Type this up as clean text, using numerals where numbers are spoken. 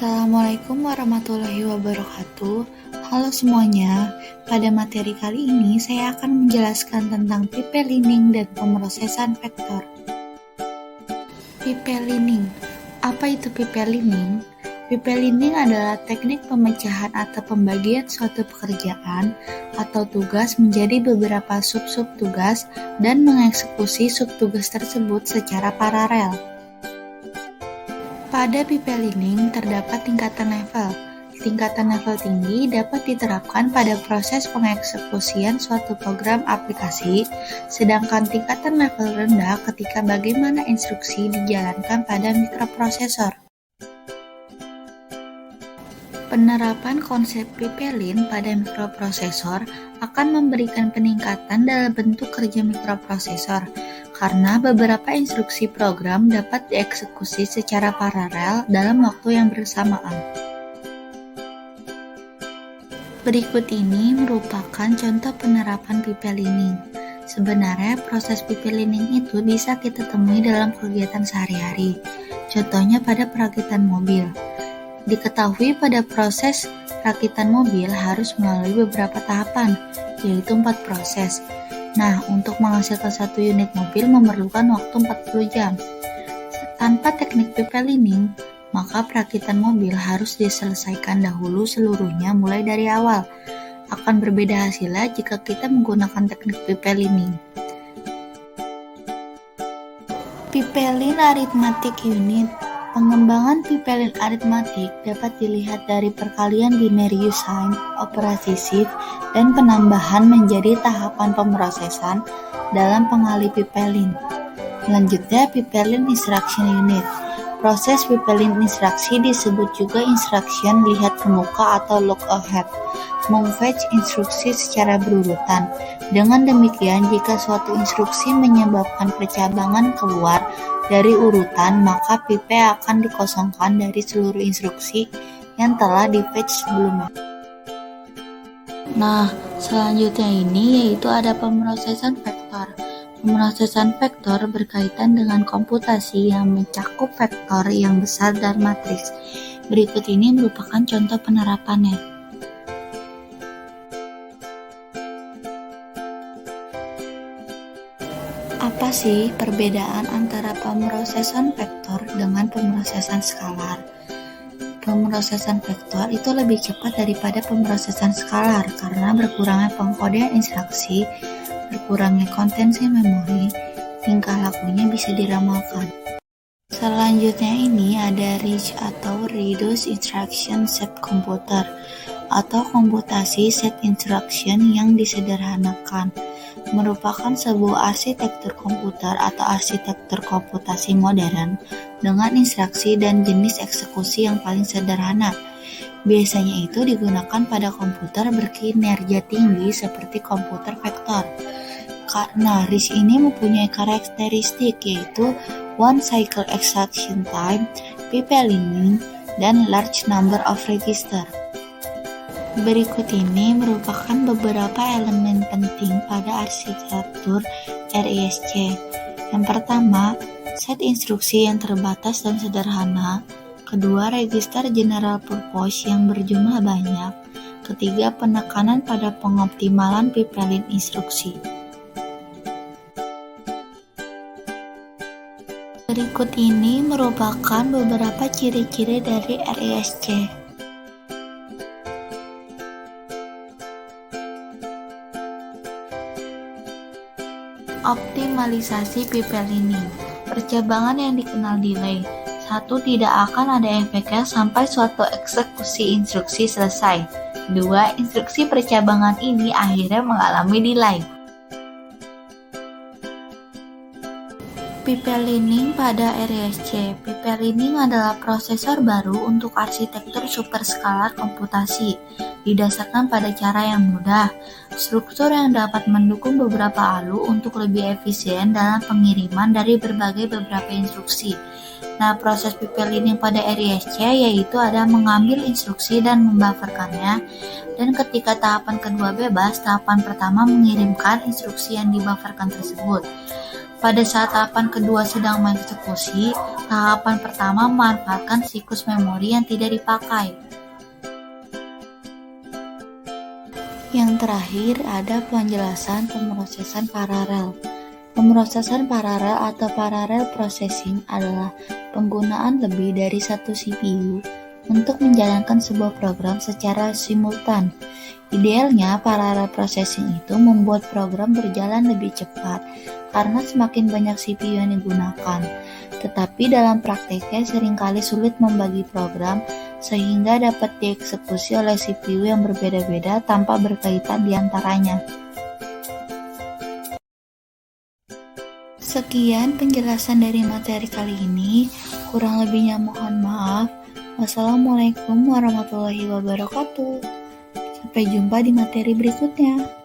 Assalamualaikum warahmatullahi wabarakatuh. Halo semuanya, pada materi kali ini saya akan menjelaskan tentang pipelining dan pemrosesan vektor. Pipelining. Apa itu pipelining? Pipelining adalah teknik pemecahan atau pembagian suatu pekerjaan atau tugas menjadi beberapa sub-sub tugas dan mengeksekusi sub-tugas tersebut secara paralel. Pada pipelining terdapat tingkatan level. Tingkatan level tinggi dapat diterapkan pada proses pengeksekusian suatu program aplikasi, sedangkan tingkatan level rendah ketika bagaimana instruksi dijalankan pada mikroprosesor. Penerapan konsep pipelin pada mikroprosesor akan memberikan peningkatan dalam bentuk kerja mikroprosesor, karena beberapa instruksi program dapat dieksekusi secara paralel dalam waktu yang bersamaan. Berikut ini merupakan contoh penerapan pipelining. Sebenarnya proses pipelining itu bisa kita temui dalam kegiatan sehari-hari, contohnya pada perakitan mobil. Diketahui pada proses perakitan mobil harus melalui beberapa tahapan, yaitu 4 proses. Nah, untuk menghasilkan satu unit mobil memerlukan waktu 40 jam. Tanpa teknik pipelining, maka perakitan mobil harus diselesaikan dahulu seluruhnya mulai dari awal. Akan berbeda hasilnya jika kita menggunakan teknik pipelining. Pipelin Arithmetic Unit. Pengembangan pipelin aritmatik dapat dilihat dari perkalian binary sign, operasi shift, dan penambahan menjadi tahapan pemrosesan dalam pengali pipelin. Selanjutnya, pipelin instruction unit. Proses pipelin instruksi disebut juga instruction lihat ke muka atau look ahead, memfetch instruksi secara berurutan. Dengan demikian, jika suatu instruksi menyebabkan percabangan keluar dari urutan, maka pipe akan dikosongkan dari seluruh instruksi yang telah di-fetch sebelumnya. Nah, selanjutnya ini yaitu ada pemrosesan vektor. Pemrosesan vektor berkaitan dengan komputasi yang mencakup vektor yang besar dan matriks. Berikut ini merupakan contoh penerapannya. Apa sih perbedaan antara pemrosesan vektor dengan pemrosesan skalar? Pemrosesan vektor itu lebih cepat daripada pemrosesan skalar karena berkurangnya pengkodean instruksi, berkurangnya kontensi memori, tingkah lakunya bisa diramalkan. Selanjutnya ini ada RISC atau Reduced Instruction Set Computer atau komputasi set instruction yang disederhanakan. Merupakan sebuah arsitektur komputer atau arsitektur komputasi modern dengan instruksi dan jenis eksekusi yang paling sederhana. Biasanya itu digunakan pada komputer berkinerja tinggi seperti komputer vektor. Karena RISC ini mempunyai karakteristik yaitu one cycle execution time, pipelining, dan large number of register. Berikut ini merupakan beberapa elemen penting pada arsitektur RISC. Yang pertama, set instruksi yang terbatas dan sederhana. Kedua, register general purpose yang berjumlah banyak. Ketiga, penekanan pada pengoptimalan pipelin instruksi. Berikut ini merupakan beberapa ciri-ciri dari RISC. Optimalisasi pipelining. Percabangan yang dikenal delay. 1. Tidak akan ada efeknya sampai suatu eksekusi instruksi selesai. 2. Instruksi percabangan ini akhirnya mengalami delay. Pipelining pada RISC. Pipelining adalah prosesor baru untuk arsitektur superskalar komputasi, didasarkan pada cara yang mudah, struktur yang dapat mendukung beberapa ALU untuk lebih efisien dalam pengiriman dari beberapa instruksi. Nah, proses pipelining pada RISC yaitu ada mengambil instruksi dan membufferkannya, dan ketika tahapan kedua bebas, tahapan pertama mengirimkan instruksi yang dibufferkan tersebut. Pada saat tahapan kedua sedang mengeksekusi, tahapan pertama memanfaatkan siklus memori yang tidak dipakai. Yang terakhir ada penjelasan pemrosesan paralel. Pemrosesan paralel atau parallel processing adalah penggunaan lebih dari satu CPU untuk menjalankan sebuah program secara simultan. Idealnya, parallel processing itu membuat program berjalan lebih cepat karena semakin banyak CPU yang digunakan. Tetapi dalam prakteknya seringkali sulit membagi program sehingga dapat dieksekusi oleh CPU yang berbeda-beda tanpa berkaitan di antaranya. Sekian penjelasan dari materi kali ini. Kurang lebihnya mohon maaf. Wassalamualaikum warahmatullahi wabarakatuh. Sampai jumpa di materi berikutnya.